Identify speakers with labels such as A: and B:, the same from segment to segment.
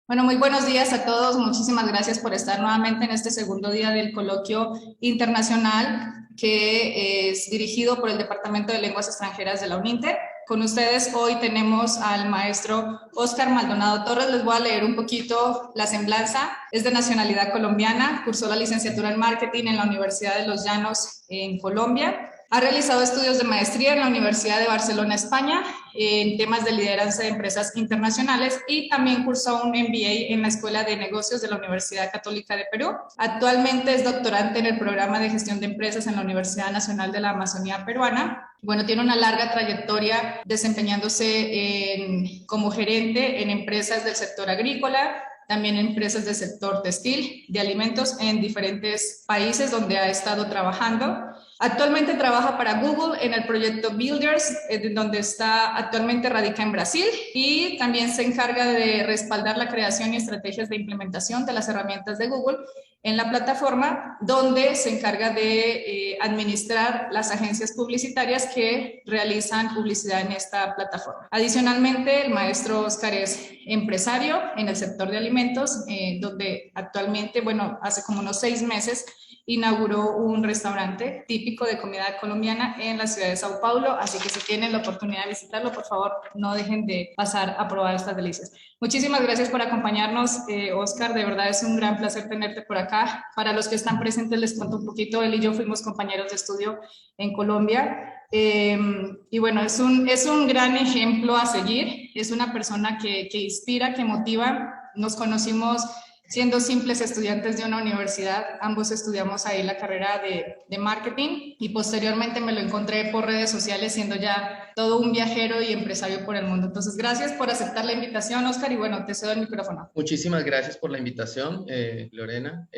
A: Bueno, muy buenos días a todos. Muchísimas gracias por estar nuevamente en este segundo día del coloquio internacional que es dirigido por el Departamento de Lenguas Extranjeras de la UNINTE. Con ustedes hoy tenemos al maestro Óscar Maldonado Torres. Les voy a leer un poquito la semblanza. Es de nacionalidad colombiana, cursó la licenciatura en marketing en la Universidad de Los Llanos en Colombia. Ha realizado estudios de maestría en la Universidad de Barcelona, España, en temas de liderazgo de empresas internacionales y también cursó un MBA en la Escuela de Negocios de la Universidad Católica de Perú. Actualmente es doctorante en el programa de gestión de empresas en la Universidad Nacional de la Amazonía Peruana. Bueno, tiene una larga trayectoria desempeñándose como gerente en empresas del sector agrícola, también en empresas del sector textil, de alimentos en diferentes países donde ha estado trabajando. Actualmente trabaja para Google en el proyecto Builders, donde actualmente radica en Brasil, y también se encarga de respaldar la creación y estrategias de implementación de las herramientas de Google en la plataforma, donde se encarga de administrar las agencias publicitarias que realizan publicidad en esta plataforma. Adicionalmente, el maestro Oscar es empresario en el sector de alimentos, donde actualmente, bueno, hace como unos 6 meses, inauguró un restaurante típico de comida colombiana en la ciudad de Sao Paulo, así que si tienen la oportunidad de visitarlo, por favor, no dejen de pasar a probar estas delicias. Muchísimas gracias por acompañarnos, Oscar, de verdad es un gran placer tenerte por acá. Para los que están presentes les cuento un poquito, él y yo fuimos compañeros de estudio en Colombia. Y bueno, es un gran ejemplo a seguir, es una persona que inspira, que motiva. Nos conocimos siendo simples estudiantes de una universidad. Ambos estudiamos ahí la carrera de marketing y posteriormente me lo encontré por redes sociales siendo ya todo un viajero y empresario por el mundo. Entonces, gracias por aceptar la invitación, Oscar, y bueno, te cedo el micrófono.
B: Muchísimas gracias por la invitación, Lorena.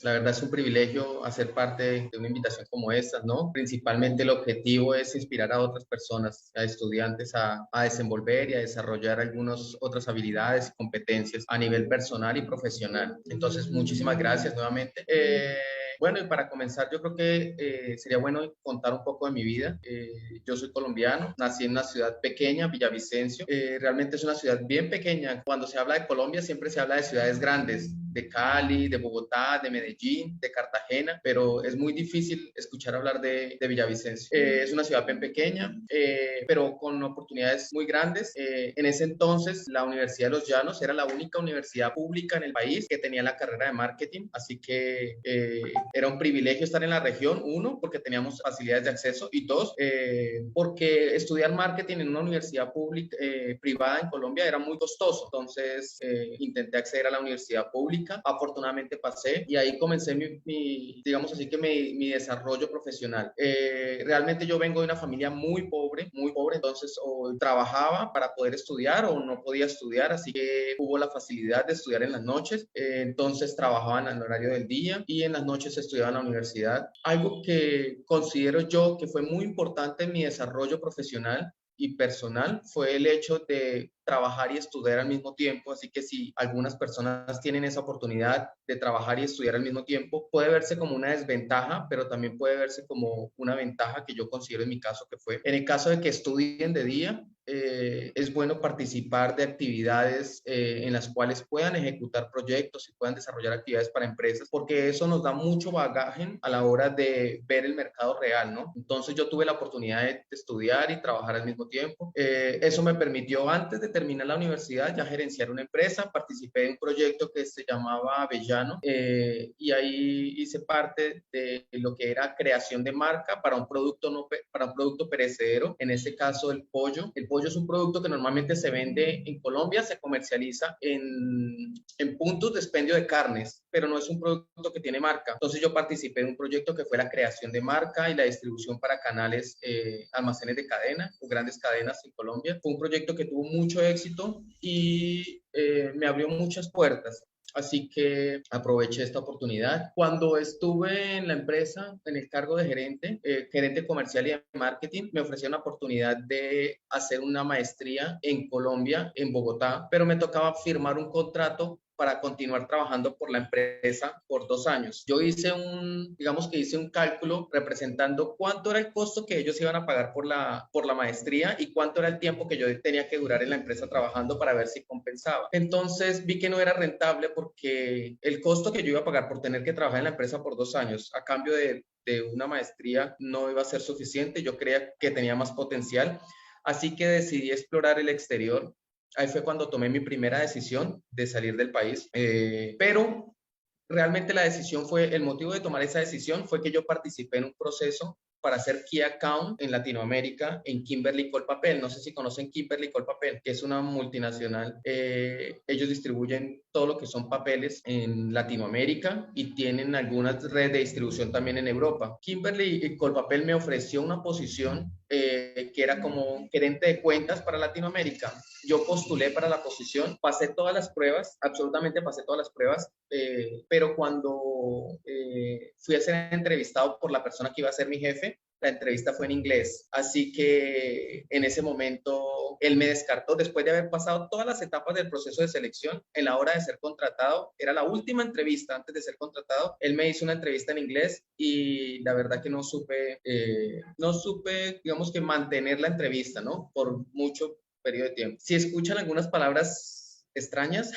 B: La verdad es un privilegio hacer parte de una invitación como esta, ¿no? Principalmente el objetivo es inspirar a otras personas, a estudiantes a desenvolver y a desarrollar algunas otras habilidades y competencias a nivel personal y profesional. Entonces, muchísimas gracias nuevamente. Bueno, y para comenzar, yo creo que sería bueno contar un poco de mi vida. Yo soy colombiano, nací en una ciudad pequeña, Villavicencio. Realmente es una ciudad bien pequeña. Cuando se habla de Colombia, siempre se habla de ciudades grandes, de Cali, de Bogotá, de Medellín, de Cartagena, pero es muy difícil escuchar hablar de Villavicencio. Es una ciudad bien pequeña, pero con oportunidades muy grandes. En ese entonces, la Universidad de Los Llanos era la única universidad pública en el país que tenía la carrera de marketing, así que era un privilegio estar en la región, uno, porque teníamos facilidades de acceso, y dos, porque estudiar marketing en una universidad pública, privada en Colombia era muy costoso. Entonces intenté acceder a la universidad pública, afortunadamente pasé y ahí comencé digamos así que mi desarrollo profesional. Realmente yo vengo de una familia muy pobre, entonces o trabajaba para poder estudiar o no podía estudiar, así que hubo la facilidad de estudiar en las noches. Entonces trabajaba en el horario del día y en las noches estudiaba en la universidad. Algo que considero yo que fue muy importante en mi desarrollo profesional y personal fue el hecho de trabajar y estudiar al mismo tiempo. Así que si algunas personas tienen esa oportunidad de trabajar y estudiar al mismo tiempo, puede verse como una desventaja, pero también puede verse como una ventaja, que yo considero en mi caso que fue. En el caso de que estudien de día, es bueno participar de actividades en las cuales puedan ejecutar proyectos y puedan desarrollar actividades para empresas, porque eso nos da mucho bagaje a la hora de ver el mercado real, ¿no? Entonces yo tuve la oportunidad de estudiar y trabajar al mismo tiempo. Eso me permitió, antes de terminar la universidad, ya gerenciar una empresa. Participé en un proyecto que se llamaba Avellano, y ahí hice parte de lo que era creación de marca para un producto, no, para un producto perecedero, en este caso el pollo. El pollo es un producto que normalmente se vende en Colombia, se comercializa en puntos de expendio de carnes, pero no es un producto que tiene marca. Entonces yo participé en un proyecto que fue la creación de marca y la distribución para canales, almacenes de cadena o grandes cadenas en Colombia. Fue un proyecto que tuvo mucho éxito y me abrió muchas puertas. Así que aproveché esta oportunidad. Cuando estuve en la empresa, en el cargo de gerente, gerente comercial y de marketing, me ofrecieron la oportunidad de hacer una maestría en Colombia, en Bogotá, pero me tocaba firmar un contrato para continuar trabajando por la empresa por 2 años. Yo digamos que hice un cálculo representando cuánto era el costo que ellos iban a pagar por la maestría y cuánto era el tiempo que yo tenía que durar en la empresa trabajando para ver si compensaba. Entonces vi que no era rentable porque el costo que yo iba a pagar por tener que trabajar en la empresa por 2 años a cambio de una maestría no iba a ser suficiente. Yo creía que tenía más potencial. Así que decidí explorar el exterior. Ahí fue cuando tomé mi primera decisión de salir del país. Pero realmente el motivo de tomar esa decisión fue que yo participé en un proceso para hacer Key Account en Latinoamérica en Kimberly Colpapel. No sé si conocen Kimberly Colpapel, que es una multinacional. Ellos distribuyen todo lo que son papeles en Latinoamérica y tienen algunas redes de distribución también en Europa. Kimberly Colpapel me ofreció una posición que era como gerente de cuentas para Latinoamérica. Yo postulé para la posición, pasé todas las pruebas, absolutamente pasé todas las pruebas, pero cuando fui a ser entrevistado por la persona que iba a ser mi jefe, la entrevista fue en inglés, así que en ese momento él me descartó después de haber pasado todas las etapas del proceso de selección. En la hora de ser contratado, era la última entrevista antes de ser contratado, él me hizo una entrevista en inglés y la verdad que no supe, digamos que mantener la entrevista, ¿no? Por mucho periodo de tiempo. Si escuchan algunas palabras extrañas,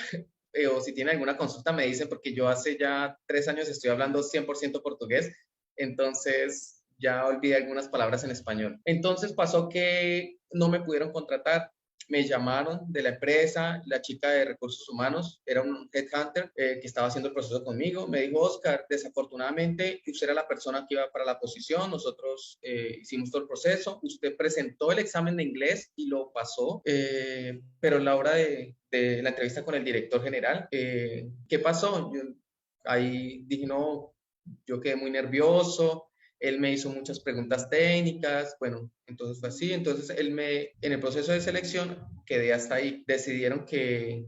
B: o si tienen alguna consulta me dicen, porque yo hace ya 3 años estoy hablando 100% portugués, entonces ya olvidé algunas palabras en español. Entonces pasó que no me pudieron contratar, me llamaron de la empresa, la chica de recursos humanos, era un headhunter que estaba haciendo el proceso conmigo, me dijo: Oscar, desafortunadamente usted era la persona que iba para la posición, nosotros hicimos todo el proceso, usted presentó el examen de inglés y lo pasó, pero en la hora de la entrevista con el director general, ¿qué pasó? Ahí dije, no, yo quedé muy nervioso, él me hizo muchas preguntas técnicas, bueno, entonces fue así, entonces en el proceso de selección quedé hasta ahí, decidieron que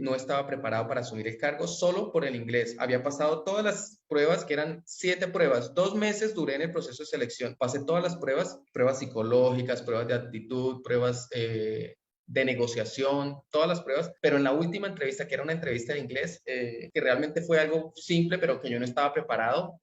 B: no estaba preparado para asumir el cargo solo por el inglés, había pasado todas las pruebas, que eran 7 pruebas, 2 meses duré en el proceso de selección, pasé todas las pruebas psicológicas, pruebas de actitud, pruebas de negociación, todas las pruebas, pero en la última entrevista, que era una entrevista en inglés, que realmente fue algo simple, pero que yo no estaba preparado,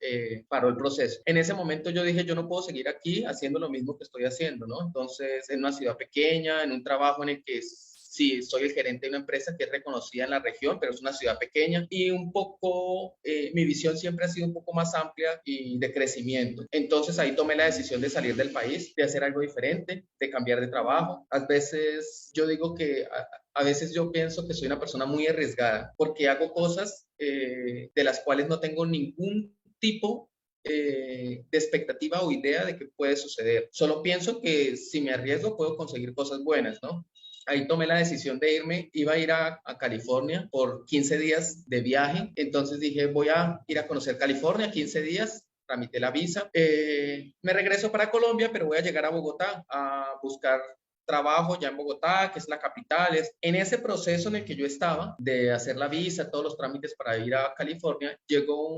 B: paró el proceso. En ese momento yo dije, yo no puedo seguir aquí haciendo lo mismo que estoy haciendo, ¿no? Entonces, en una ciudad pequeña, en un trabajo en el que sí, soy el gerente de una empresa que es reconocida en la región, pero es una ciudad pequeña y un poco, mi visión siempre ha sido un poco más amplia y de crecimiento. Entonces ahí tomé la decisión de salir del país, de hacer algo diferente, de cambiar de trabajo. A veces yo digo que a veces yo pienso que soy una persona muy arriesgada porque hago cosas de las cuales no tengo ningún tipo de expectativa o idea de que puede suceder. Solo pienso que si me arriesgo puedo conseguir cosas buenas, ¿no? Ahí tomé la decisión de irme, iba a ir a California por 15 días de viaje, entonces dije, voy a ir a conocer California 15 días, tramité la visa, me regreso para Colombia, pero voy a llegar a Bogotá a buscar trabajo ya en Bogotá, que es la capital. En ese proceso en el que yo estaba de hacer la visa, todos los trámites para ir a California, llegó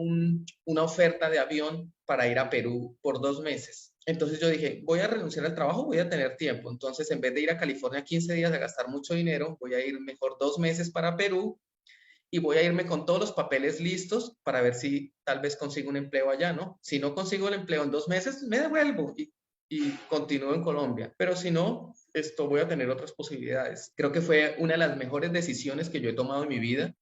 B: una oferta de avión para ir a Perú por 2 meses. Entonces yo dije, voy a renunciar al trabajo, voy a tener tiempo. Entonces, en vez de ir a California 15 días a gastar mucho dinero, voy a ir mejor 2 meses para Perú y voy a irme con todos los papeles listos para ver si tal vez consigo un empleo allá, ¿no? Si no consigo el empleo en 2 meses, me devuelvo y continúo en Colombia. Pero si no, voy a tener otras posibilidades. Creo que fue una de las mejores decisiones que yo he tomado en mi vida.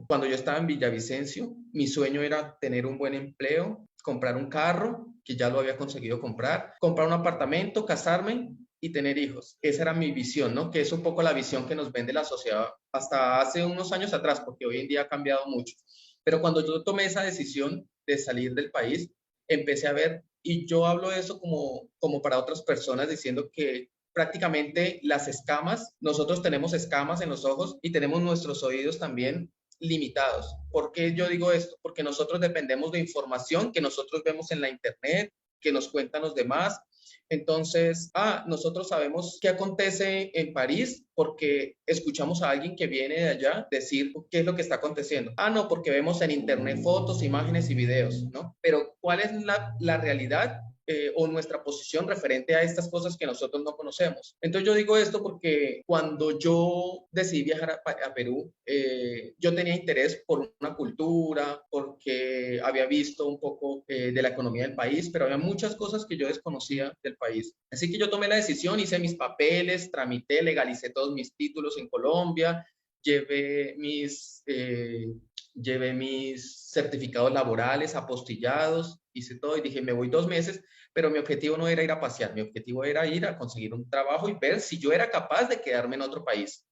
B: Cuando yo estaba en Villavicencio, mi sueño era tener un buen empleo, comprar un carro, que ya lo había conseguido comprar un apartamento, casarme y tener hijos. Esa era mi visión, ¿no? Que es un poco la visión que nos vende la sociedad hasta hace unos años atrás, porque hoy en día ha cambiado mucho. Pero cuando yo tomé esa decisión de salir del país, empecé a ver, y yo hablo de eso como para otras personas, diciendo que prácticamente las escamas, nosotros tenemos escamas en los ojos y tenemos nuestros oídos también limitados. ¿Por qué yo digo esto? Porque nosotros dependemos de información que nosotros vemos en la internet, que nos cuentan los demás. Entonces, nosotros sabemos qué acontece en París porque escuchamos a alguien que viene de allá decir qué es lo que está aconteciendo. No, porque vemos en internet fotos, imágenes y videos, ¿no? Pero ¿cuál es la realidad? o nuestra posición referente a estas cosas que nosotros no conocemos. Entonces yo digo esto porque cuando yo decidí viajar a Perú, yo tenía interés por una cultura, porque había visto un poco de la economía del país, pero había muchas cosas que yo desconocía del país. Así que yo tomé la decisión, hice mis papeles, tramité, legalicé todos mis títulos en Colombia, llevé mis certificados laborales apostillados, hice todo y dije, me voy 2 meses, pero mi objetivo no era ir a pasear, mi objetivo era ir a conseguir un trabajo y ver si yo era capaz de quedarme en otro país.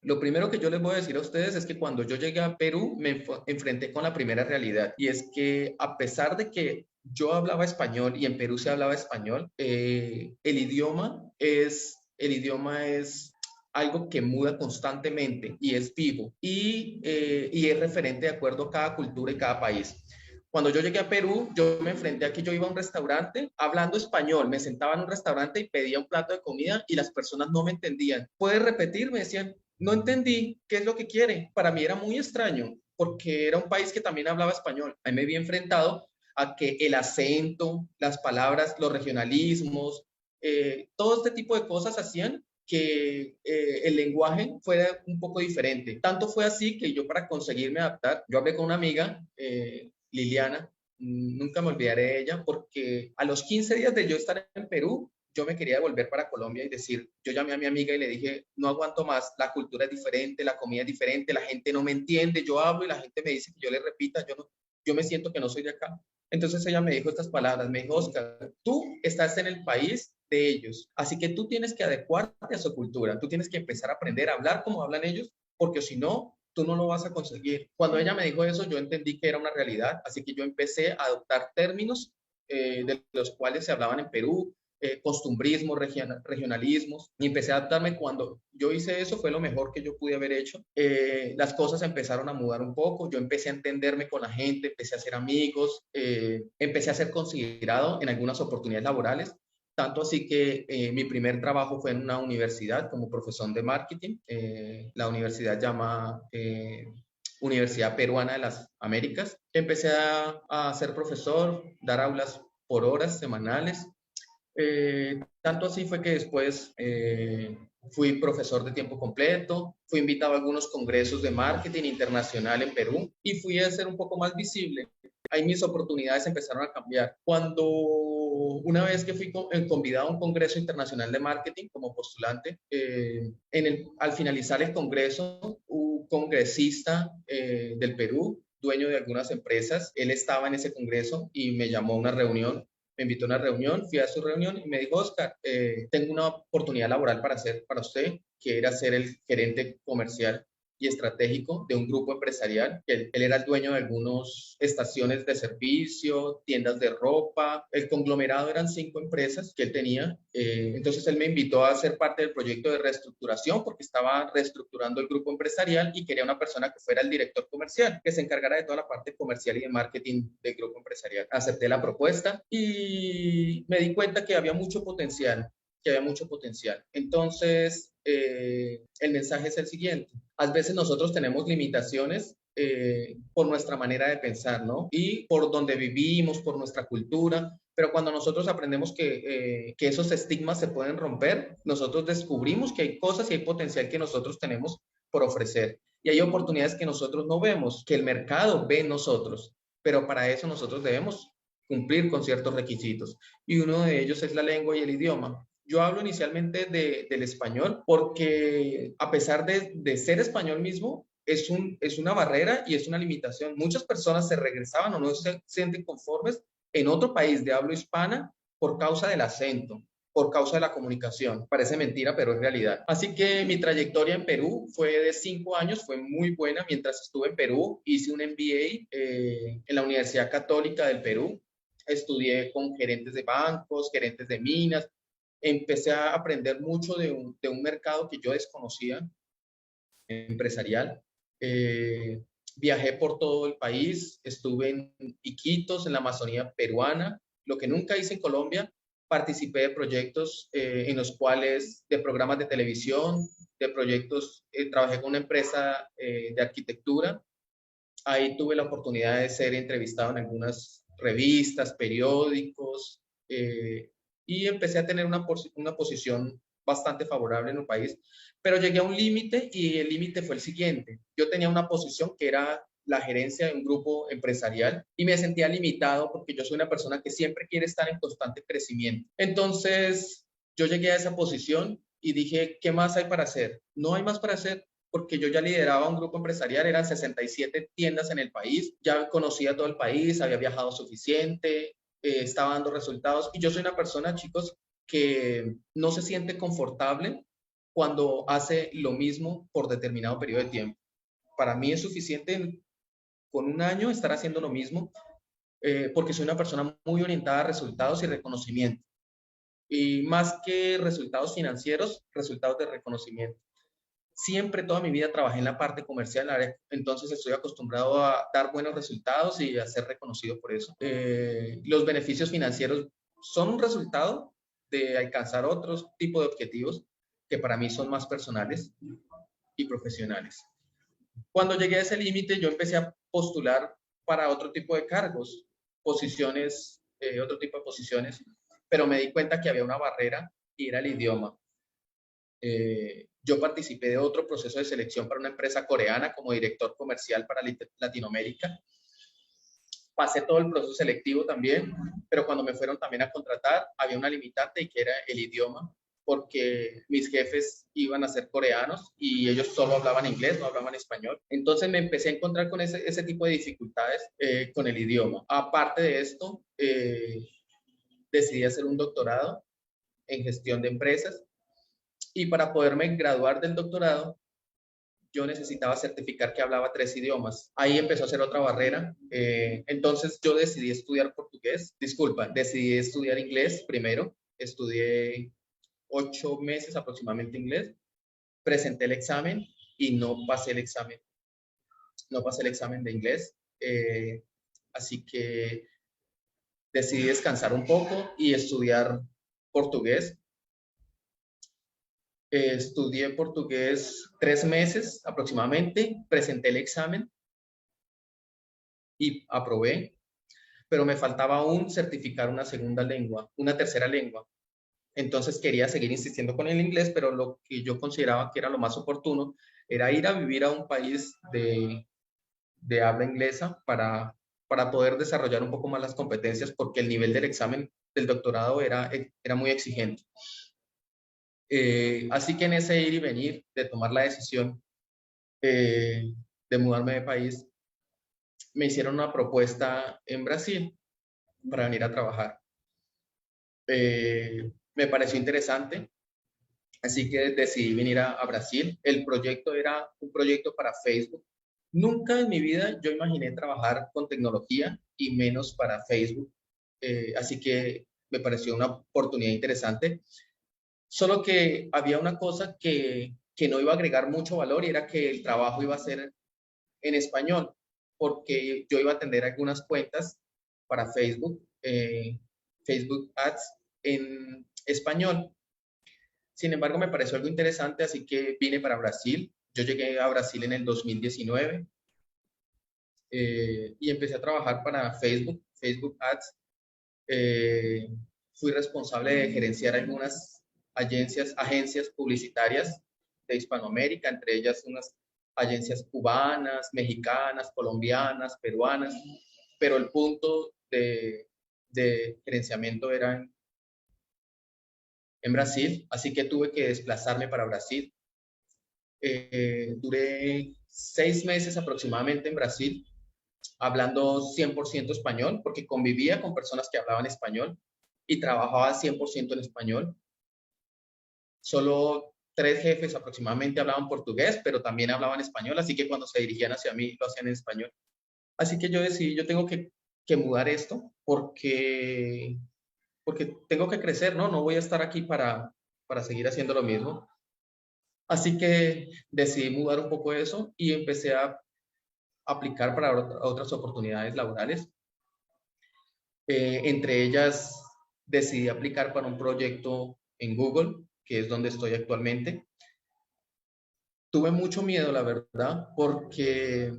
B: Lo primero que yo les voy a decir a ustedes es que cuando yo llegué a Perú me enfrenté con la primera realidad y es que a pesar de que yo hablaba español y en Perú se hablaba español, el idioma es algo que muda constantemente y es vivo y es referente de acuerdo a cada cultura y cada país. Cuando yo llegué a Perú, yo me enfrenté a que yo iba a un restaurante hablando español, me sentaba en un restaurante y pedía un plato de comida y las personas no me entendían. ¿Puedes repetir? Me decían, no entendí, ¿qué es lo que quiere? Para mí era muy extraño porque era un país que también hablaba español. Ahí me vi enfrentado a que el acento, las palabras, los regionalismos, todo este tipo de cosas hacían que el lenguaje fuera un poco diferente. Tanto fue así que yo para conseguirme adaptar, yo hablé con una amiga, Liliana, nunca me olvidaré de ella, porque a los 15 días de yo estar en Perú, yo me quería devolver para Colombia y decir, yo llamé a mi amiga y le dije, no aguanto más, la cultura es diferente, la comida es diferente, la gente no me entiende, yo hablo y la gente me dice que yo le repita, yo me siento que no soy de acá. Entonces ella me dijo estas palabras, me dijo, Oscar, tú estás en el país de ellos, así que tú tienes que adecuarte a su cultura, tú tienes que empezar a aprender a hablar como hablan ellos, porque si no, tú no lo vas a conseguir. Cuando ella me dijo eso, yo entendí que era una realidad, así que yo empecé a adoptar términos de los cuales se hablaban en Perú, costumbrismos, regionalismos, y empecé a adaptarme. Cuando yo hice eso fue lo mejor que yo pude haber hecho. Las cosas empezaron a mudar un poco, yo empecé a entenderme con la gente, empecé a hacer amigos, empecé a ser considerado en algunas oportunidades laborales. Tanto así que mi primer trabajo fue en una universidad como profesor de marketing. La universidad llama Universidad Peruana de las Américas. Empecé a ser profesor, dar aulas por horas semanales. Tanto así fue que después fui profesor de tiempo completo, fui invitado a algunos congresos de marketing internacional en Perú y fui a ser un poco más visible. Ahí mis oportunidades empezaron a cambiar. Cuando una vez que fui convidado a un congreso internacional de marketing como postulante, al finalizar el congreso, un congresista del Perú, dueño de algunas empresas, él estaba en ese congreso y me llamó a una reunión, me invitó a una reunión, fui a su reunión y me dijo, Oscar, tengo una oportunidad laboral para hacer para usted, que era ser el gerente comercial y estratégico de un grupo empresarial. Él era el dueño de algunas estaciones de servicio, tiendas de ropa. El conglomerado eran 5 empresas que él tenía. Entonces él me invitó a ser parte del proyecto de reestructuración porque estaba reestructurando el grupo empresarial y quería una persona que fuera el director comercial, que se encargara de toda la parte comercial y de marketing del grupo empresarial. Acepté la propuesta y me di cuenta que había mucho potencial. Entonces, el mensaje es el siguiente. A veces nosotros tenemos limitaciones por nuestra manera de pensar, ¿no? Y por donde vivimos, por nuestra cultura, pero cuando nosotros aprendemos que esos estigmas se pueden romper, nosotros descubrimos que hay cosas y hay potencial que nosotros tenemos por ofrecer. Y hay oportunidades que nosotros no vemos, que el mercado ve en nosotros, pero para eso nosotros debemos cumplir con ciertos requisitos. Y uno de ellos es la lengua y el idioma. Yo hablo inicialmente del español porque a pesar de ser español mismo, es una barrera y es una limitación. Muchas personas se regresaban o no se sienten conformes en otro país de habla hispana por causa del acento, por causa de la comunicación. Parece mentira, pero es realidad. Así que mi trayectoria en Perú fue de 5 años, fue muy buena. Mientras estuve en Perú, hice un MBA en la Universidad Católica del Perú. Estudié con gerentes de bancos, gerentes de minas. Empecé a aprender mucho de un mercado que yo desconocía, empresarial. Eh, Viajé por todo el país, estuve en Iquitos, en la Amazonía peruana, lo que nunca hice en Colombia. Participé de proyectos en los cuales, de programas de televisión, de proyectos, trabajé con una empresa de arquitectura. Ahí tuve la oportunidad de ser entrevistado en algunas revistas, periódicos, y empecé a tener una posición bastante favorable en el país, pero llegué a un límite y el límite fue el siguiente. Yo tenía una posición que era la gerencia de un grupo empresarial y me sentía limitado porque yo soy una persona que siempre quiere estar en constante crecimiento. Entonces, yo llegué a esa posición y dije, ¿qué más hay para hacer? No hay más para hacer porque yo ya lideraba un grupo empresarial, eran 67 tiendas en el país, ya conocía todo el país, había viajado suficiente, estaba dando resultados y yo soy una persona, chicos, que no se siente confortable cuando hace lo mismo por determinado periodo de tiempo. Para mí es suficiente con un año estar haciendo lo mismo porque soy una persona muy orientada a resultados y reconocimiento. Y más que resultados financieros, resultados de reconocimiento. Siempre, toda mi vida trabajé en la parte comercial, entonces estoy acostumbrado a dar buenos resultados y a ser reconocido por eso. Los beneficios financieros son un resultado de alcanzar otros tipos de objetivos que para mí son más personales y profesionales. Cuando llegué a ese límite, yo empecé a postular para otro tipo de cargos, posiciones, otro tipo de posiciones, pero me di cuenta que había una barrera y era el idioma. Yo participé de otro proceso de selección para una empresa coreana como director comercial para Latinoamérica. Pasé todo el proceso selectivo también, pero cuando me fueron también a contratar, había una limitante y que era el idioma, porque mis jefes iban a ser coreanos y ellos solo hablaban inglés, no hablaban español. Entonces me empecé a encontrar con ese tipo de dificultades con el idioma. Aparte de esto, decidí hacer un doctorado en gestión de empresas y para poderme graduar del doctorado, yo necesitaba certificar que hablaba 3 idiomas. Ahí empezó a ser otra barrera. Entonces yo decidí estudiar portugués. Disculpa, decidí estudiar inglés primero. Estudié 8 meses aproximadamente inglés. Presenté el examen y no pasé el examen. No pasé el examen de inglés. Así que decidí descansar un poco y estudiar portugués. Estudié portugués 3 meses aproximadamente, presenté el examen y aprobé, pero me faltaba aún certificar una segunda lengua, una tercera lengua. Entonces quería seguir insistiendo con el inglés, pero lo que yo consideraba que era lo más oportuno era ir a vivir a un país de habla inglesa para poder desarrollar un poco más las competencias, porque el nivel del examen del doctorado era muy exigente. Así que en ese ir y venir de tomar la decisión de mudarme de país, me hicieron una propuesta en Brasil para venir a trabajar. Me pareció interesante, así que decidí venir a Brasil. El proyecto era un proyecto para Facebook. Nunca en mi vida yo imaginé trabajar con tecnología y menos para Facebook. Así que me pareció una oportunidad interesante. Solo que había una cosa que no iba a agregar mucho valor y era que el trabajo iba a ser en español, porque yo iba a atender algunas cuentas para Facebook, Facebook Ads en español. Sin embargo, me pareció algo interesante, así que vine para Brasil. Yo llegué a Brasil en el 2019 y empecé a trabajar para Facebook, Facebook Ads. Eh, Fui responsable de gerenciar algunas agencias publicitarias de Hispanoamérica, entre ellas unas agencias cubanas, mexicanas, colombianas, peruanas, pero el punto de gerenciamiento era en Brasil, así que tuve que desplazarme para Brasil. Duré 6 meses aproximadamente en Brasil, hablando 100% español, porque convivía con personas que hablaban español y trabajaba 100% en español. Solo 3 jefes aproximadamente hablaban portugués, pero también hablaban español, así que cuando se dirigían hacia mí lo hacían en español. Así que yo decidí, yo tengo que mudar esto porque tengo que crecer, ¿no? No voy a estar aquí para seguir haciendo lo mismo. Así que decidí mudar un poco eso y empecé a aplicar para otras oportunidades laborales. Entre ellas, decidí aplicar para un proyecto en Google, que es donde estoy actualmente. Tuve mucho miedo, la verdad, porque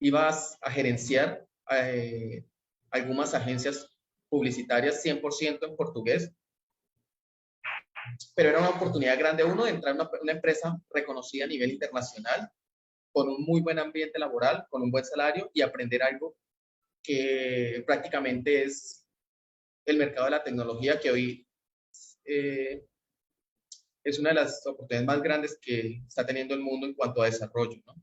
B: ibas a gerenciar algunas agencias publicitarias 100% en portugués, pero era una oportunidad grande, uno, de entrar a una empresa reconocida a nivel internacional, con un muy buen ambiente laboral, con un buen salario y aprender algo que prácticamente es el mercado de la tecnología, que hoy eh, es una de las oportunidades más grandes que está teniendo el mundo en cuanto a desarrollo, ¿no?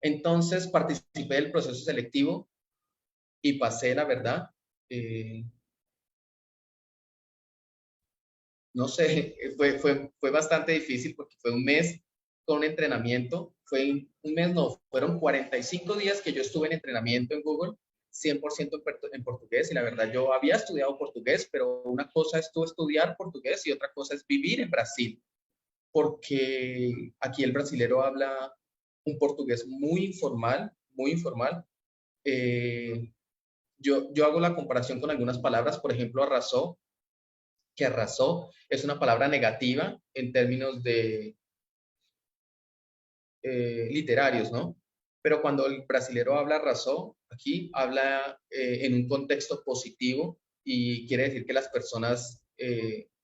B: Entonces participé del proceso selectivo y pasé, la verdad, eh, no sé, fue bastante difícil porque fue un mes con un entrenamiento, fue un mes, no, fueron 45 días que yo estuve en entrenamiento en Google, 100% en portugués, y la verdad yo había estudiado portugués, pero una cosa es tú estudiar portugués y otra cosa es vivir en Brasil, porque aquí el brasilero habla un portugués muy informal, muy informal. Eh, yo hago la comparación con algunas palabras, por ejemplo, arrasó, que arrasó es una palabra negativa en términos de literarios, ¿no? Pero cuando el brasilero habla arrasó, aquí habla en un contexto positivo y quiere decir que las personas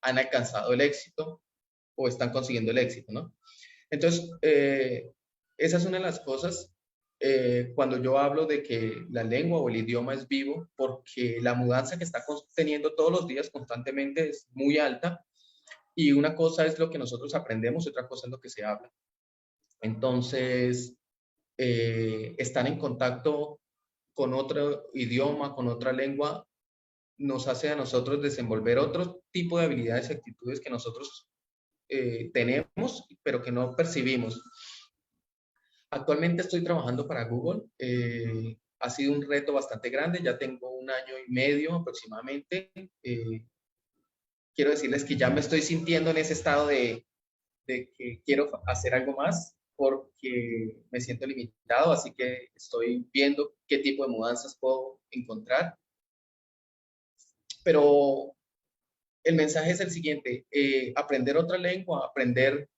B: han alcanzado el éxito o están consiguiendo el éxito, ¿no? Entonces, esa es una de las cosas cuando yo hablo de que la lengua o el idioma es vivo, porque la mudanza que está teniendo todos los días constantemente es muy alta, y una cosa es lo que nosotros aprendemos y otra cosa es lo que se habla. Entonces, estar en contacto con otro idioma, con otra lengua, nos hace a nosotros desenvolver otro tipo de habilidades y actitudes que nosotros tenemos, pero que no percibimos. Actualmente estoy trabajando para Google. Ha sido un reto bastante grande, ya tengo un año y medio aproximadamente. Quiero decirles que ya me estoy sintiendo en ese estado de que quiero hacer algo más porque me siento limitado, así que estoy viendo qué tipo de mudanzas puedo encontrar. Pero el mensaje es el siguiente: aprender otra lengua, aprender,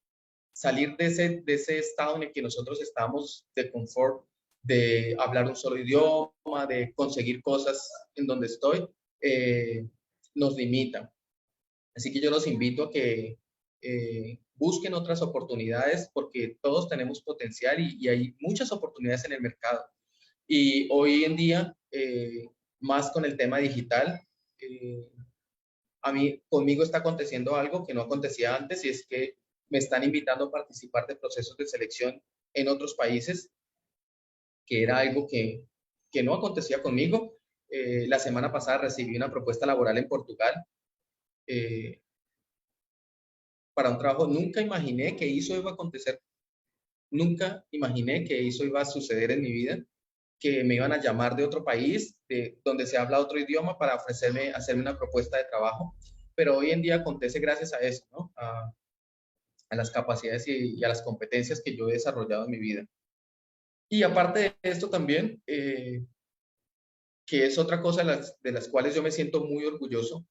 B: salir de ese estado en el que nosotros estamos de confort, de hablar un solo idioma, de conseguir cosas en donde estoy, nos limita. Así que yo los invito a que busquen otras oportunidades porque todos tenemos potencial y hay muchas oportunidades en el mercado. Y hoy en día, más con el tema digital, eh, conmigo está aconteciendo algo que no acontecía antes, y es que me están invitando a participar de procesos de selección en otros países, que era algo que no acontecía conmigo. La semana pasada recibí una propuesta laboral en Portugal eh, para un trabajo. Nunca imaginé que eso iba a acontecer, nunca imaginé que eso iba a suceder en mi vida, que me iban a llamar de otro país, de donde se habla otro idioma, para hacerme una propuesta de trabajo. Pero hoy en día acontece gracias a eso, ¿no? A las capacidades y a las competencias que yo he desarrollado en mi vida. Y aparte de esto también, que es otra cosa de las cuales yo me siento muy orgulloso,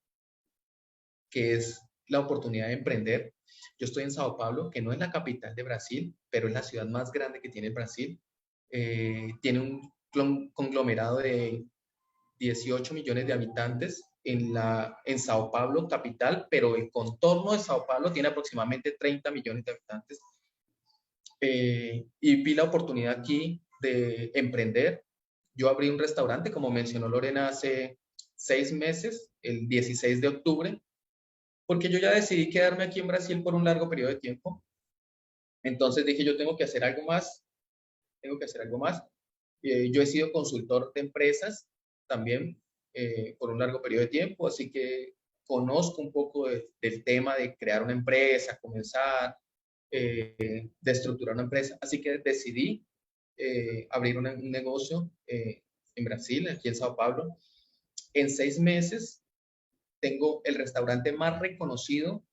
B: que es la oportunidad de emprender. Yo estoy en Sao Paulo, que no es la capital de Brasil, pero es la ciudad más grande que tiene Brasil. Tiene un conglomerado de 18 millones de habitantes en Sao Paulo, capital, pero el contorno de Sao Paulo tiene aproximadamente 30 millones de habitantes. Y vi la oportunidad aquí de emprender. Yo abrí un restaurante, como mencionó Lorena, hace 6 meses, el 16 de octubre, porque yo ya decidí quedarme aquí en Brasil por un largo periodo de tiempo. Entonces dije, yo tengo que hacer algo más, tengo que hacer algo más. Yo he sido consultor de empresas también por un largo periodo de tiempo, así que conozco un poco del tema de crear una empresa, comenzar, de estructurar una empresa. Así que decidí abrir un negocio en Brasil, aquí en Sao Paulo. En 6 meses tengo el restaurante más reconocido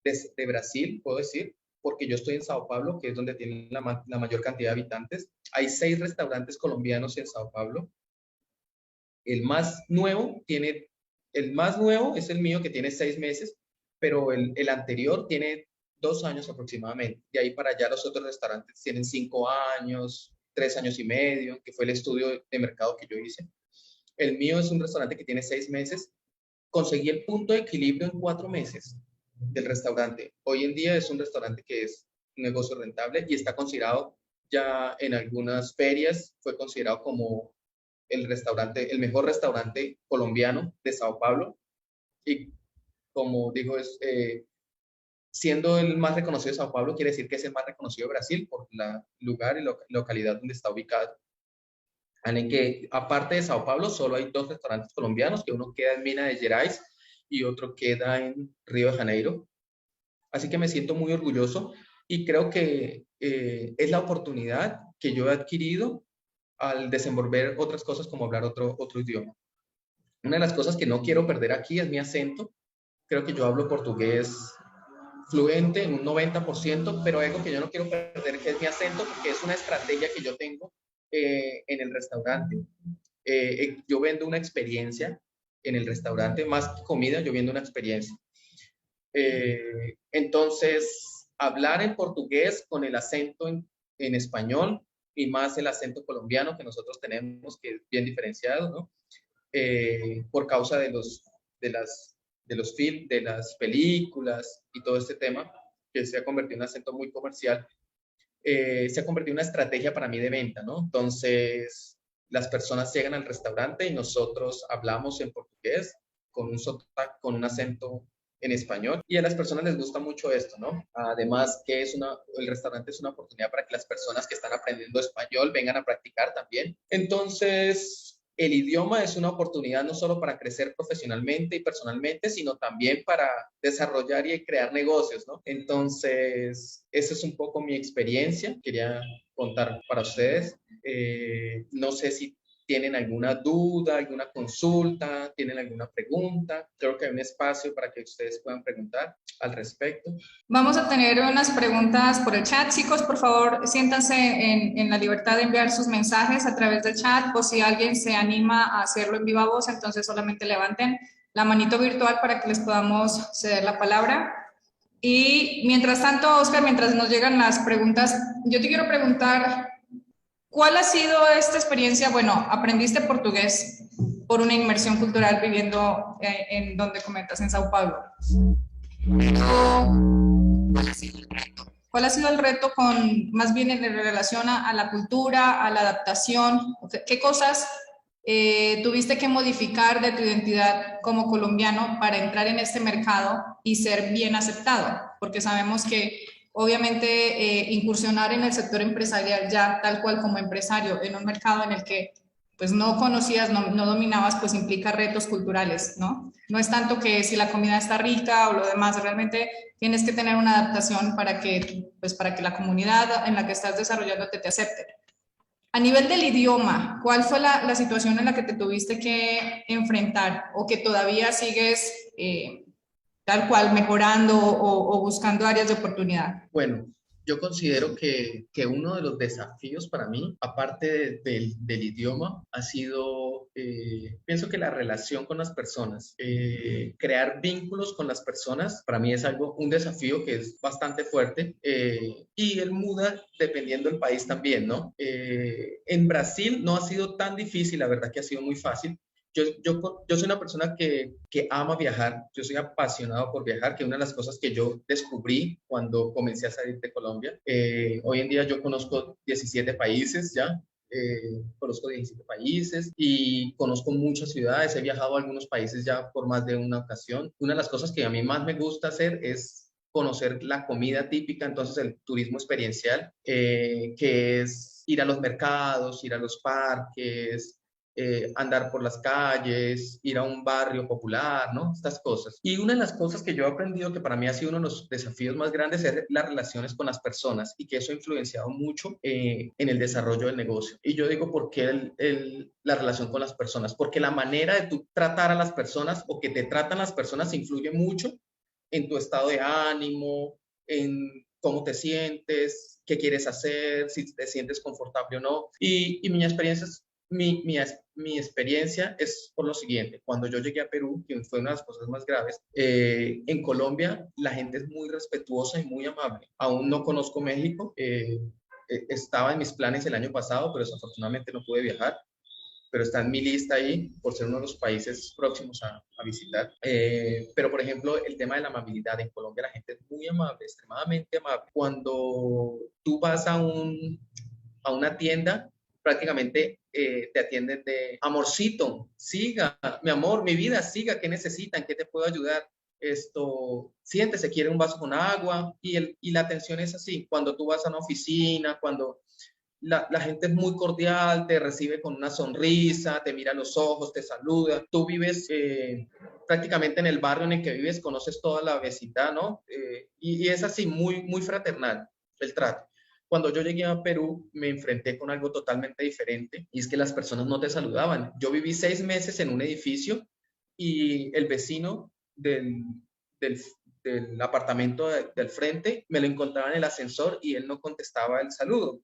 B: de Brasil, puedo decir, porque yo estoy en Sao Paulo, que es donde tienen la mayor cantidad de habitantes. Hay 6 restaurantes colombianos en Sao Paulo. El más nuevo el más nuevo es el mío, que tiene 6 meses, pero el anterior tiene 2 años aproximadamente. De ahí para allá los otros restaurantes tienen 5 años, 3 años y medio, que fue el estudio de mercado que yo hice. El mío es un restaurante que tiene 6 meses. Conseguí el punto de equilibrio en 4 meses del restaurante. Hoy en día es un restaurante que es un negocio rentable y está considerado ya en algunas ferias, fue considerado como el mejor restaurante colombiano de Sao Paulo. Y como digo, siendo el más reconocido de Sao Paulo, quiere decir que es el más reconocido de Brasil por el lugar y localidad donde está ubicado. En que, aparte de Sao Paulo, solo hay 2 restaurantes colombianos, que uno queda en Minas Gerais y otro queda en Río de Janeiro. Así que me siento muy orgulloso y creo que es la oportunidad que yo he adquirido al desenvolver otras cosas como hablar otro idioma. Una de las cosas que no quiero perder aquí es mi acento. Creo que yo hablo portugués fluente en un 90%, pero algo que yo no quiero perder que es mi acento, porque es una estrategia que yo tengo en el restaurante. Yo vendo una experiencia en el restaurante, más que comida, yo vendo una experiencia. Entonces, hablar en portugués con el acento en español y más el acento colombiano que nosotros tenemos, que es bien diferenciado, ¿no? Por causa de las películas y todo este tema, que se ha convertido en un acento muy comercial, se ha convertido en una estrategia para mí de venta, ¿no? Entonces, las personas llegan al restaurante y nosotros hablamos en portugués con un acento en español y a las personas les gusta mucho esto, ¿no? Además que el restaurante es una oportunidad para que las personas que están aprendiendo español vengan a practicar también. Entonces, el idioma es una oportunidad no solo para crecer profesionalmente y personalmente, sino también para desarrollar y crear negocios, ¿no? Entonces, esa es un poco mi experiencia. Quería contar para ustedes. No sé si tienen alguna duda, alguna consulta, tienen alguna pregunta. Creo que hay un espacio para que ustedes puedan preguntar al respecto.
A: Vamos a tener unas preguntas por el chat. Chicos, por favor, siéntanse en la libertad de enviar sus mensajes a través del chat, o si alguien se anima a hacerlo en viva voz, entonces solamente levanten la manito virtual para que les podamos ceder la palabra. Y mientras tanto, Oscar, mientras nos llegan las preguntas, yo te quiero preguntar, ¿cuál ha sido esta experiencia? Bueno, aprendiste portugués por una inmersión cultural viviendo en donde comentas, en Sao Paulo. ¿Cuál ha sido el reto más bien en relación a la cultura, a la adaptación? ¿Qué cosas tuviste que modificar de tu identidad como colombiano para entrar en este mercado y ser bien aceptado? Porque sabemos que obviamente incursionar en el sector empresarial ya tal cual como empresario en un mercado en el que pues no conocías, no dominabas, pues implica retos culturales, ¿no? No es tanto que si la comida está rica o lo demás, realmente tienes que tener una adaptación para que la comunidad en la que estás desarrollándote te acepte. A nivel del idioma, ¿cuál fue la situación en la que te tuviste que enfrentar o que todavía sigues tal cual mejorando o buscando áreas de oportunidad?
B: Bueno, yo considero que uno de los desafíos para mí, aparte del idioma, ha sido, pienso que la relación con las personas, crear vínculos con las personas, para mí es un desafío que es bastante fuerte y él muda dependiendo del país también, ¿no? En Brasil no ha sido tan difícil, la verdad que ha sido muy fácil. Yo soy una persona que ama viajar, yo soy apasionado por viajar, que una de las cosas que yo descubrí cuando comencé a salir de Colombia, hoy en día yo conozco 17 países ya, conozco 17 países y conozco muchas ciudades, he viajado a algunos países ya por más de una ocasión. Una de las cosas que a mí más me gusta hacer es conocer la comida típica, entonces el turismo experiencial, que es ir a los mercados, ir a los parques, andar por las calles, ir a un barrio popular, ¿no? Estas cosas. Y una de las cosas que yo he aprendido que para mí ha sido uno de los desafíos más grandes es las relaciones con las personas y que eso ha influenciado mucho en el desarrollo del negocio. Y yo digo, ¿por qué la relación con las personas? Porque la manera de tú tratar a las personas o que te tratan las personas influye mucho en tu estado de ánimo, en cómo te sientes, qué quieres hacer, si te sientes confortable o no. Y mi experiencia mi experiencia es por lo siguiente. Cuando yo llegué a Perú, que fue una de las cosas más graves, en Colombia la gente es muy respetuosa y muy amable. Aún no conozco México. Estaba en mis planes el año pasado, pero desafortunadamente no pude viajar. pero está en mi lista ahí por ser uno de los países próximos a visitar. Pero, por ejemplo, el tema de la amabilidad. En Colombia la gente es muy amable, extremadamente amable. Cuando tú vas a una tienda, prácticamente te atienden de amorcito, siga, mi amor, mi vida, siga, ¿qué necesitan? ¿Qué te puedo ayudar? Siéntese, quiere un vaso con agua y la atención es así. Cuando tú vas a una oficina, cuando la gente es muy cordial, te recibe con una sonrisa, te mira a los ojos, te saluda. Tú vives prácticamente en el barrio en el que vives, conoces toda la vecindad, ¿no? Y es así, muy, muy fraternal el trato. Cuando yo llegué a Perú, me enfrenté con algo totalmente diferente y es que las personas no te saludaban. Yo viví 6 meses en un edificio y el vecino del, del apartamento del frente me lo encontraba en el ascensor y él no contestaba el saludo.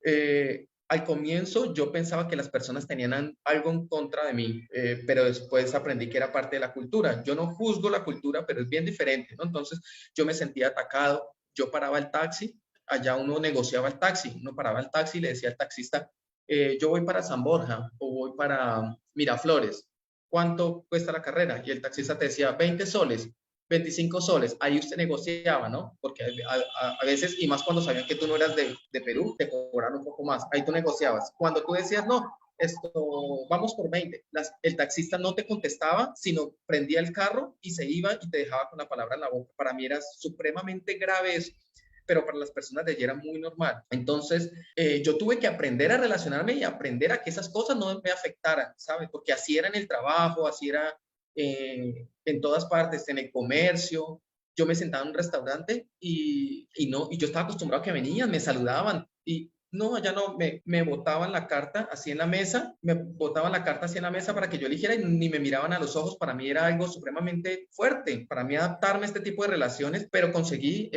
B: Al comienzo yo pensaba que las personas tenían algo en contra de mí, pero después aprendí que era parte de la cultura. Yo no juzgo la cultura, pero es bien diferente, ¿no? Entonces yo me sentía atacado, yo paraba el taxi, allá uno negociaba el taxi, uno paraba el taxi y le decía al taxista, yo voy para San Borja o voy para Miraflores, ¿cuánto cuesta la carrera? Y el taxista te decía 20 soles. 25 soles, ahí usted negociaba, ¿no? Porque a veces, y más cuando sabían que tú no eras de Perú, te cobraron un poco más, ahí tú negociabas. Cuando tú decías, no, vamos por 20, el taxista no te contestaba, sino prendía el carro y se iba y te dejaba con la palabra en la boca. Para mí era supremamente grave eso, pero para las personas de allí era muy normal. Entonces, yo tuve que aprender a relacionarme y aprender a que esas cosas no me afectaran, ¿sabes? Porque así era en el trabajo, así era en todas partes, en el comercio. Yo me sentaba en un restaurante y yo estaba acostumbrado a que venían, me saludaban y no, allá no, me botaban la carta así en la mesa, me botaban la carta así en la mesa para que yo eligiera y ni me miraban a los ojos. Para mí era algo supremamente fuerte, para mí adaptarme a este tipo de relaciones, pero conseguí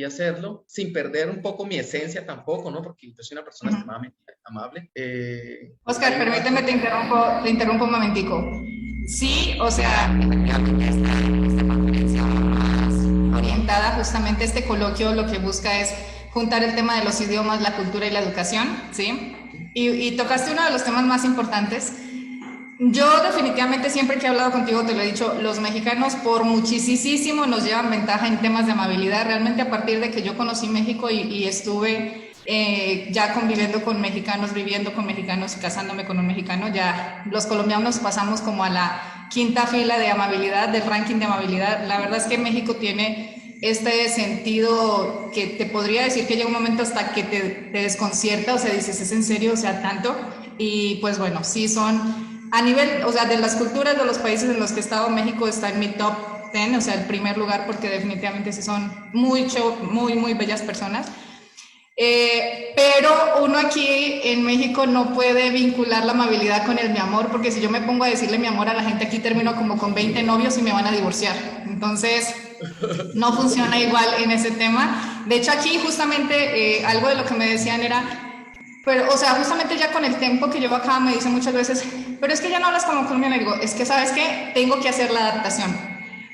B: hacerlo sin perder un poco mi esencia tampoco, ¿no? Porque yo soy una persona extremadamente amable.
A: Oscar, permíteme, te interrumpo un momentico. Sí, o sea, esta conferencia más orientada justamente, este coloquio lo que busca es juntar el tema de los idiomas, la cultura y la educación, ¿sí? Y tocaste uno de los temas más importantes. Yo definitivamente siempre que he hablado contigo te lo he dicho, los mexicanos por muchísimo nos llevan ventaja en temas de amabilidad. Realmente a partir de que yo conocí México y estuve ya conviviendo con mexicanos, viviendo con mexicanos y casándome con un mexicano, ya los colombianos pasamos como a la quinta fila de amabilidad, del ranking de amabilidad. La verdad es que México tiene este sentido que te podría decir que llega un momento hasta que te desconcierta, o sea, dices, ¿es en serio? O sea, tanto. Y pues bueno, sí son... A nivel, o sea, de las culturas de los países en los que he estado, México está en mi top 10, o sea, el primer lugar, porque definitivamente sí son muy bellas personas. Pero uno aquí en México no puede vincular la amabilidad con el mi amor, porque si yo me pongo a decirle mi amor a la gente aquí, termino como con 20 novios y me van a divorciar. Entonces, no funciona igual en ese tema. De hecho, aquí justamente algo de lo que me decían era... Pero, o sea, justamente ya con el tiempo que llevo acá me dicen muchas veces, pero es que ya no hablas como colombiano. Y digo, es que, ¿sabes qué? Tengo que hacer la adaptación.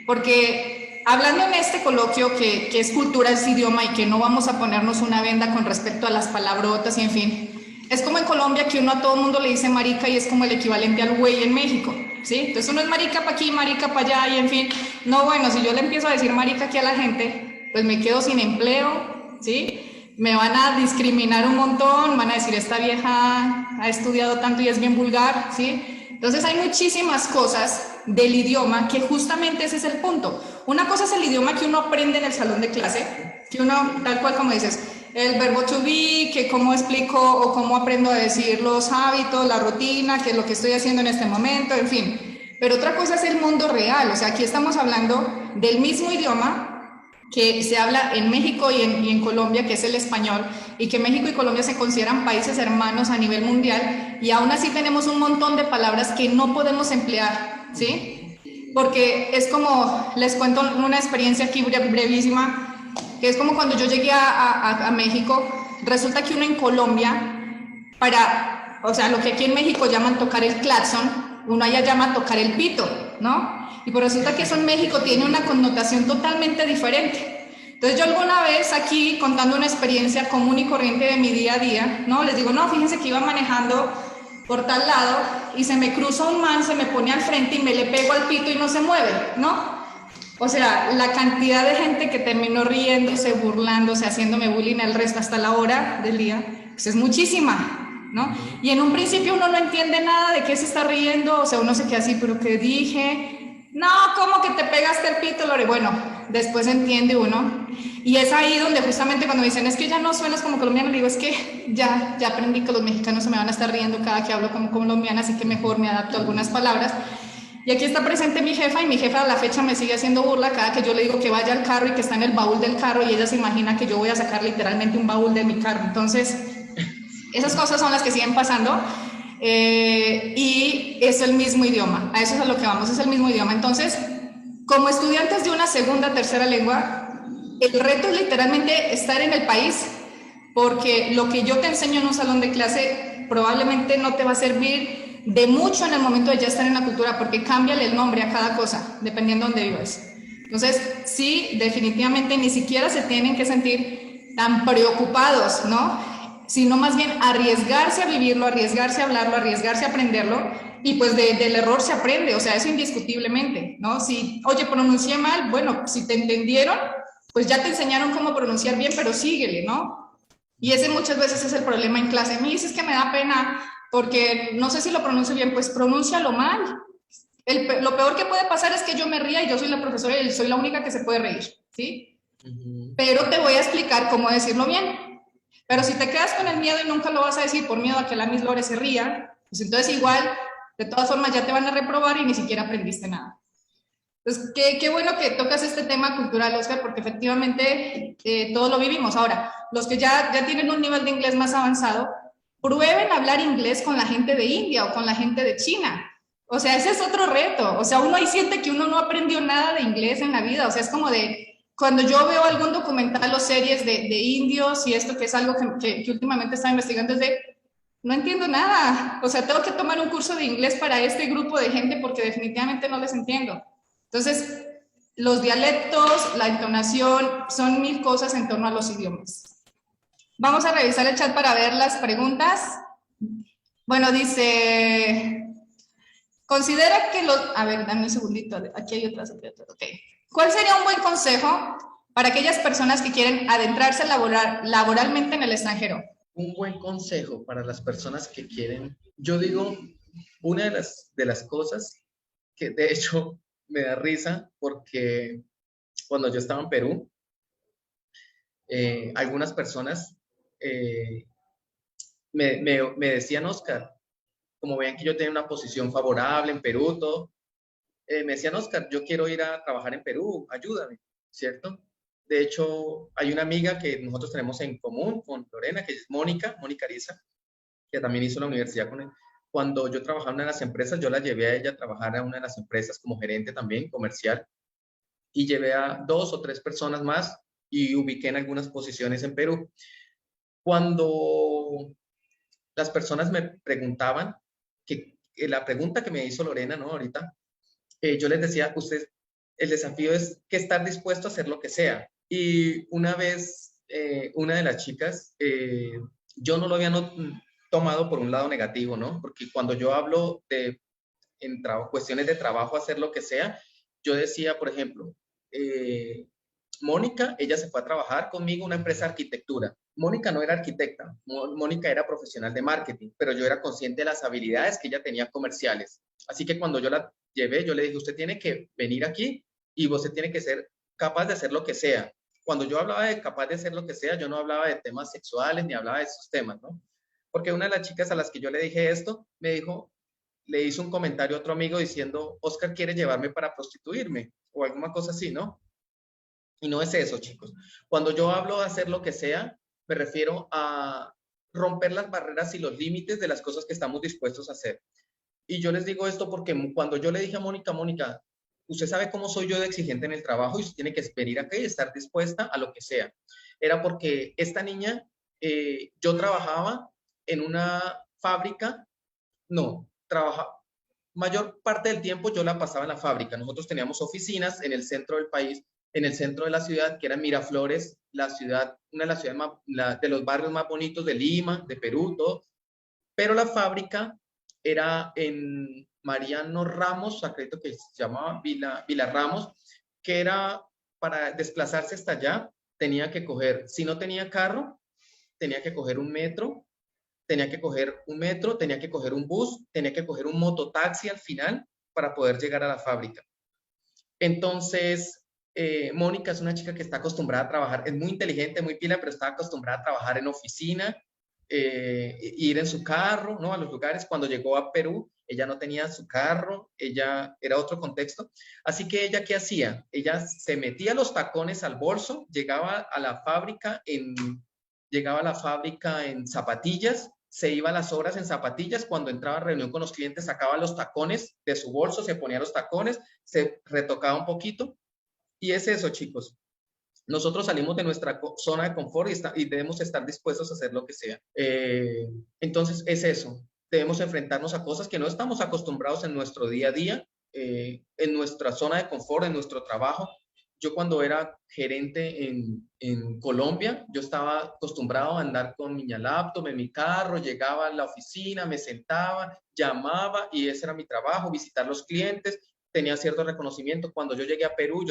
A: Porque hablando en este coloquio que es cultura, es idioma y que no vamos a ponernos una venda con respecto a las palabrotas y en fin, es como en Colombia que uno a todo mundo le dice marica y es como el equivalente al güey en México, ¿sí? Entonces uno es marica para aquí, marica para allá y en fin. No, bueno, si yo le empiezo a decir marica aquí a la gente, pues me quedo sin empleo, ¿sí? Me van a discriminar un montón, van a decir esta vieja ha estudiado tanto y es bien vulgar, ¿sí? Entonces hay muchísimas cosas del idioma que justamente ese es el punto. Una cosa es el idioma que uno aprende en el salón de clase, que uno, tal cual como dices, el verbo to be, que cómo explico o cómo aprendo a decir los hábitos, la rutina, que es lo que estoy haciendo en este momento, en fin. Pero otra cosa es el mundo real, o sea, aquí estamos hablando del mismo idioma que se habla en México y en Colombia, que es el español, y que México y Colombia se consideran países hermanos a nivel mundial, y aún así tenemos un montón de palabras que no podemos emplear, ¿sí? Porque es como, les cuento una experiencia aquí brevísima, que es como cuando yo llegué a México, resulta que uno en Colombia, o sea, lo que aquí en México llaman tocar el claxon, uno allá llama tocar el pito, ¿no? Y pues resulta que eso en México tiene una connotación totalmente diferente. Entonces yo alguna vez aquí contando una experiencia común y corriente de mi día a día, ¿no? Les digo, no, fíjense que iba manejando por tal lado y se me cruza un man, se me pone al frente y me le pego al pito y no se mueve, ¿no? O sea, la cantidad de gente que terminó riéndose, burlándose, haciéndome bullying el resto hasta la hora del día, pues es muchísima, ¿no? Y en un principio uno no entiende nada de qué se está riendo, o sea, uno se queda así, pero ¿qué dije? No, ¿cómo que te pegaste el pito, Lore? Bueno, después entiende uno. Y es ahí donde justamente cuando me dicen, es que ya no suenas como colombiano, le digo, es que ya aprendí que los mexicanos se me van a estar riendo cada que hablo como colombiana, así que mejor me adapto a algunas palabras. Y aquí está presente mi jefa, y mi jefa a la fecha me sigue haciendo burla cada que yo le digo que vaya al carro y que está en el baúl del carro, y ella se imagina que yo voy a sacar literalmente un baúl de mi carro. Entonces, esas cosas son las que siguen pasando, y es el mismo idioma, a eso es a lo que vamos, es el mismo idioma. Entonces, como estudiantes de una segunda, tercera lengua, el reto es literalmente estar en el país, porque lo que yo te enseño en un salón de clase probablemente no te va a servir de mucho en el momento de ya estar en la cultura, porque cámbiale el nombre a cada cosa, dependiendo de dónde vivas. Entonces, sí, definitivamente ni siquiera se tienen que sentir tan preocupados, ¿no? Sino más bien arriesgarse a vivirlo, arriesgarse a hablarlo, arriesgarse a aprenderlo, y pues del error se aprende, o sea, eso indiscutiblemente, ¿no? Si, oye, pronuncié mal, bueno, si te entendieron, pues ya te enseñaron cómo pronunciar bien, pero síguele, ¿no? Y ese muchas veces es el problema en clase. A mí dices que me da pena porque no sé si lo pronuncio bien, pues pronúncialo mal. Lo peor que puede pasar es que yo me ría y yo soy la profesora y soy la única que se puede reír, ¿sí? Pero te voy a explicar cómo decirlo bien. Pero si te quedas con el miedo y nunca lo vas a decir por miedo a que la Miss Lore se ría, pues entonces igual, de todas formas ya te van a reprobar y ni siquiera aprendiste nada. Entonces, qué bueno que tocas este tema cultural, Oscar, porque efectivamente todos lo vivimos. Ahora, los que ya tienen un nivel de inglés más avanzado, prueben hablar inglés con la gente de India o con la gente de China. O sea, ese es otro reto. O sea, uno ahí siente que uno no aprendió nada de inglés en la vida. O sea, es como de, cuando yo veo algún documental o series de indios y esto, que es algo que últimamente estaba investigando, es de, no entiendo nada. O sea, tengo que tomar un curso de inglés para este grupo de gente porque definitivamente no les entiendo. Entonces, los dialectos, la entonación, son mil cosas en torno a los idiomas. Vamos a revisar el chat para ver las preguntas. Bueno, dice, considera que los... A ver, dame un segundito, aquí hay otras. Ok. ¿Cuál sería un buen consejo para aquellas personas que quieren adentrarse laboralmente en el extranjero?
B: Un buen consejo para las personas que quieren, yo digo, una de las cosas que de hecho me da risa, porque cuando yo estaba en Perú, algunas personas eh, me decían, Oscar, como vean que yo tenía una posición favorable en Perú, todo, me decían, Oscar, yo quiero ir a trabajar en Perú, ayúdame, ¿cierto? De hecho, hay una amiga que nosotros tenemos en común con Lorena, que es Mónica Ariza, que también hizo la universidad con él. Cuando yo trabajaba en una de las empresas, yo la llevé a ella a trabajar a una de las empresas como gerente también, comercial, y llevé a 2 o 3 personas más y ubiqué en algunas posiciones en Perú. Cuando las personas me preguntaban, que la pregunta que me hizo Lorena, ¿no? Ahorita, yo les decía, usted, el desafío es que estar dispuesto a hacer lo que sea. Y una vez, una de las chicas, yo no lo había tomado por un lado negativo, ¿no? Porque cuando yo hablo de cuestiones de trabajo, hacer lo que sea, yo decía, por ejemplo, Mónica, ella se fue a trabajar conmigo en una empresa de arquitectura. Mónica no era arquitecta, Mónica era profesional de marketing, pero yo era consciente de las habilidades que ella tenía comerciales. Así que cuando yo la llevé, yo le dije, usted tiene que venir aquí y usted tiene que ser capaz de hacer lo que sea. Cuando yo hablaba de capaz de hacer lo que sea, yo no hablaba de temas sexuales ni hablaba de esos temas, ¿no? Porque una de las chicas a las que yo le dije esto, me dijo, le hizo un comentario a otro amigo diciendo, Oscar quiere llevarme para prostituirme o alguna cosa así, ¿no? Y no es eso, chicos. Cuando yo hablo de hacer lo que sea, me refiero a romper las barreras y los límites de las cosas que estamos dispuestos a hacer. Y yo les digo esto porque cuando yo le dije a Mónica, usted sabe cómo soy yo de exigente en el trabajo y usted tiene que venir acá y estar dispuesta a lo que sea. Era porque esta niña, yo trabajaba en una fábrica, no, trabajaba, mayor parte del tiempo yo la pasaba en la fábrica. Nosotros teníamos oficinas en el centro del país, en el centro de la ciudad, que era Miraflores, la ciudad, una de las ciudades más, de los barrios más bonitos de Lima, de Perú, todo. Pero la fábrica era en Mariano Ramos, acredito que se llamaba Vila Ramos, que era para desplazarse hasta allá, tenía que coger, si no tenía carro, tenía que coger un metro, tenía que coger un metro, tenía que coger un bus, tenía que coger un mototaxi al final para poder llegar a la fábrica. Entonces, Mónica es una chica que está acostumbrada a trabajar, es muy inteligente, muy pila, pero está acostumbrada a trabajar en oficina, ir en su carro, ¿no? A los lugares. Cuando llegó a Perú, ella no tenía su carro, ella era otro contexto. Así que ella, ¿qué hacía? Ella se metía los tacones al bolso, llegaba a la fábrica en zapatillas, se iba a las horas en zapatillas, cuando entraba a reunión con los clientes sacaba los tacones de su bolso, se ponía los tacones, se retocaba un poquito, y es eso, chicos. Nosotros salimos de nuestra zona de confort y debemos estar dispuestos a hacer lo que sea. Entonces, es eso. Debemos enfrentarnos a cosas que no estamos acostumbrados en nuestro día a día, en nuestra zona de confort, en nuestro trabajo. Yo cuando era gerente en Colombia, yo estaba acostumbrado a andar con mi laptop en mi carro, llegaba a la oficina, me sentaba, llamaba y ese era mi trabajo, visitar los clientes, tenía cierto reconocimiento. Cuando yo llegué a Perú,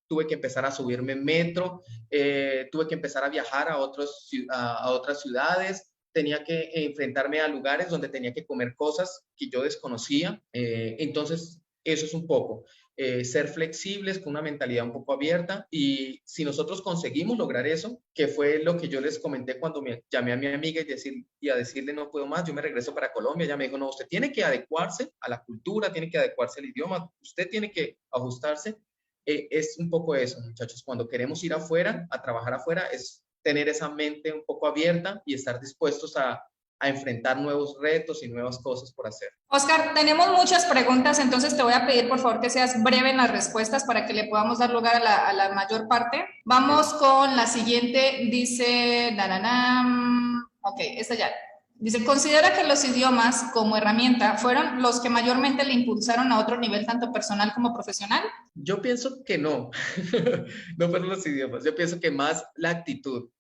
B: tuve que empezar a subirme en metro, tuve que empezar a viajar a otras ciudades, tenía que enfrentarme a lugares donde tenía que comer cosas que yo desconocía. Entonces, eso es un poco. Ser flexibles con una mentalidad un poco abierta, y si nosotros conseguimos lograr eso, que fue lo que yo les comenté cuando me llamé a mi amiga y a decirle no puedo más, yo me regreso para Colombia, ella me dijo no, usted tiene que adecuarse a la cultura, tiene que adecuarse al idioma, usted tiene que ajustarse. Es un poco eso, muchachos, cuando queremos ir afuera, a trabajar afuera, es tener esa mente un poco abierta y estar dispuestos a enfrentar nuevos retos y nuevas cosas por hacer.
A: Oscar, tenemos muchas preguntas, entonces te voy a pedir por favor que seas breve en las respuestas para que le podamos dar lugar a la mayor parte. Vamos con la siguiente, dice, ok, esta ya. Dice, ¿considera que los idiomas como herramienta fueron los que mayormente le impulsaron a otro nivel, tanto personal como profesional?
B: Yo pienso que no, no fueron los idiomas, yo pienso que más la actitud.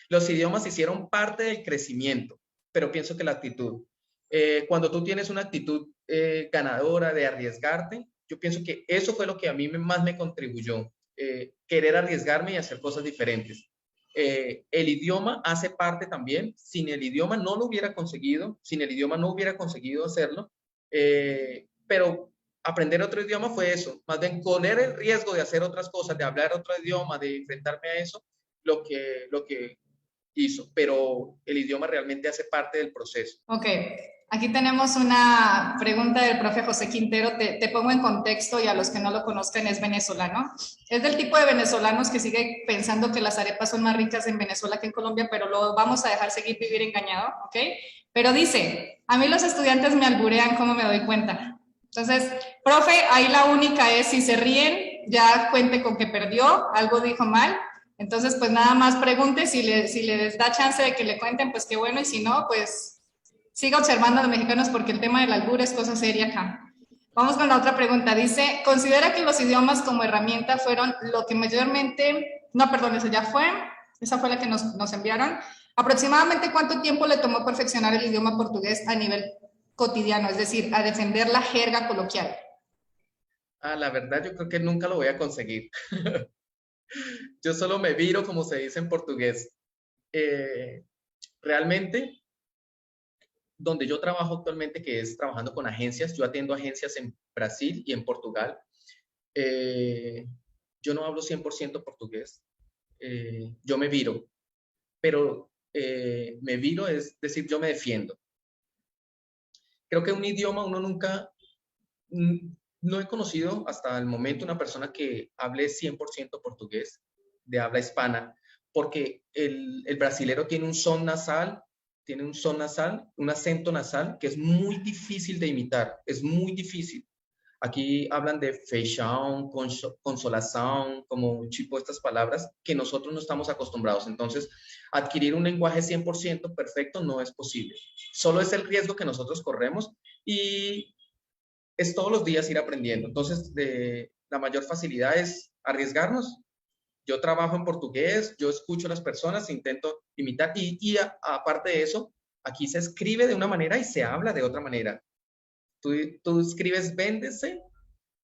B: Los idiomas hicieron parte del crecimiento, pero pienso que la actitud. Cuando tú tienes una actitud ganadora de arriesgarte, yo pienso que eso fue lo que a mí más me contribuyó, querer arriesgarme y hacer cosas diferentes. El idioma hace parte también, sin el idioma no lo hubiera conseguido, sin el idioma no hubiera conseguido hacerlo, pero aprender otro idioma fue eso, más bien correr el riesgo de hacer otras cosas, de hablar otro idioma, de enfrentarme a eso, lo que hizo, pero el idioma realmente hace parte del proceso.
A: Ok, aquí tenemos una pregunta del profe José Quintero, te pongo en contexto y a los que no lo conozcan es venezolano. Es del tipo de venezolanos que sigue pensando que las arepas son más ricas en Venezuela que en Colombia, pero lo vamos a dejar seguir vivir engañado, ¿ok? Pero dice, a mí los estudiantes me alburean, ¿cómo me doy cuenta? Entonces, profe, ahí la única es, si se ríen, ya cuente con que perdió, algo dijo mal. Entonces, pues nada más pregunte, si les da chance de que le cuenten, pues qué bueno, y si no, pues siga observando a los mexicanos porque el tema del albur es cosa seria acá. Vamos con la otra pregunta. Dice, ¿considera que los idiomas como herramienta fueron lo que mayormente... No, perdón, esa fue la que nos enviaron. ¿Aproximadamente cuánto tiempo le tomó perfeccionar el idioma portugués a nivel cotidiano? Es decir, a defender la jerga coloquial.
B: La verdad, yo creo que nunca lo voy a conseguir. Yo solo me viro, como se dice en portugués. Realmente, donde yo trabajo actualmente, que es trabajando con agencias, yo atiendo agencias en Brasil y en Portugal. Yo no hablo 100% portugués. Yo me viro, pero me viro es decir, yo me defiendo. Creo que un idioma uno nunca, no he conocido hasta el momento una persona que hable 100% portugués, de habla hispana, porque el brasilero tiene un son nasal, un acento nasal que es muy difícil de imitar, es muy difícil. Aquí hablan de feijão, consolação, como un tipo de estas palabras que nosotros no estamos acostumbrados. Entonces, adquirir un lenguaje 100% perfecto no es posible. Solo es el riesgo que nosotros corremos y es todos los días ir aprendiendo. Entonces, la mayor facilidad es arriesgarnos. Yo trabajo en portugués, yo escucho a las personas, intento imitar y aparte de eso, aquí se escribe de una manera y se habla de otra manera. tú escribes véndese,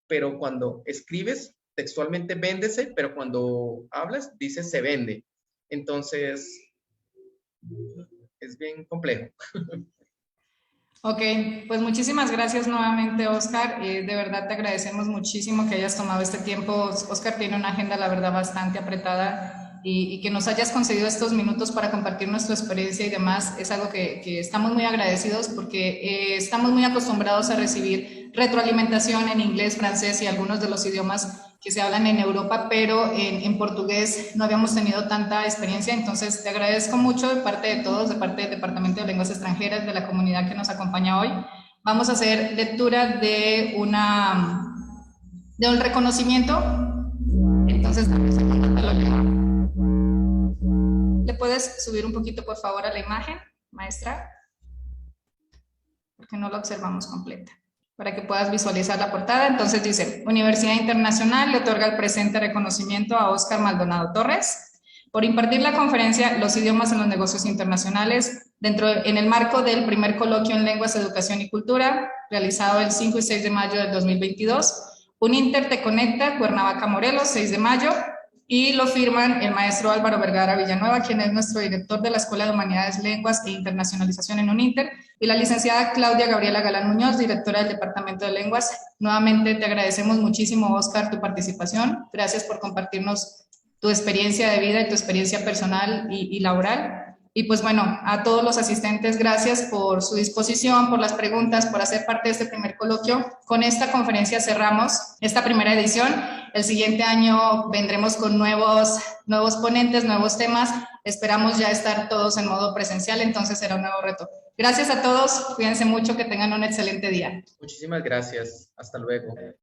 B: pero cuando escribes textualmente véndese, pero cuando hablas dices se vende. Entonces, es bien complejo.
A: Ok, pues muchísimas gracias nuevamente, Oscar. De verdad te agradecemos muchísimo que hayas tomado este tiempo. Oscar tiene una agenda, la verdad, bastante apretada y que nos hayas concedido estos minutos para compartir nuestra experiencia y demás. Es algo que estamos muy agradecidos porque estamos muy acostumbrados a recibir retroalimentación en inglés, francés y algunos de los idiomas que se hablan en Europa, pero en portugués no habíamos tenido tanta experiencia, entonces te agradezco mucho de parte de todos, de parte del Departamento de Lenguas Extranjeras, de la comunidad que nos acompaña hoy. Vamos a hacer lectura de un reconocimiento, entonces ¿le puedes subir un poquito por favor a la imagen, maestra? Porque no la observamos completa, para que puedas visualizar la portada. Entonces dice, Universidad Internacional le otorga el presente reconocimiento a Óscar Maldonado Torres por impartir la conferencia Los idiomas en los negocios internacionales en el marco del primer coloquio en lenguas, educación y cultura, realizado el 5 y 6 de mayo del 2022. Uninter te conecta, Cuernavaca, Morelos, 6 de mayo, y lo firman el maestro Álvaro Vergara Villanueva, quien es nuestro director de la Escuela de Humanidades, Lenguas e Internacionalización en Uninter, y la licenciada Claudia Gabriela Galán Muñoz, directora del Departamento de Lenguas. Nuevamente te agradecemos muchísimo, Óscar, tu participación. Gracias por compartirnos tu experiencia de vida y tu experiencia personal y laboral. Y pues bueno, a todos los asistentes, gracias por su disposición, por las preguntas, por hacer parte de este primer coloquio. Con esta conferencia cerramos esta primera edición. El siguiente año vendremos con nuevos ponentes, nuevos temas. Esperamos ya estar todos en modo presencial, entonces será un nuevo reto. Gracias a todos, cuídense mucho, que tengan un excelente día.
B: Muchísimas gracias. Hasta luego.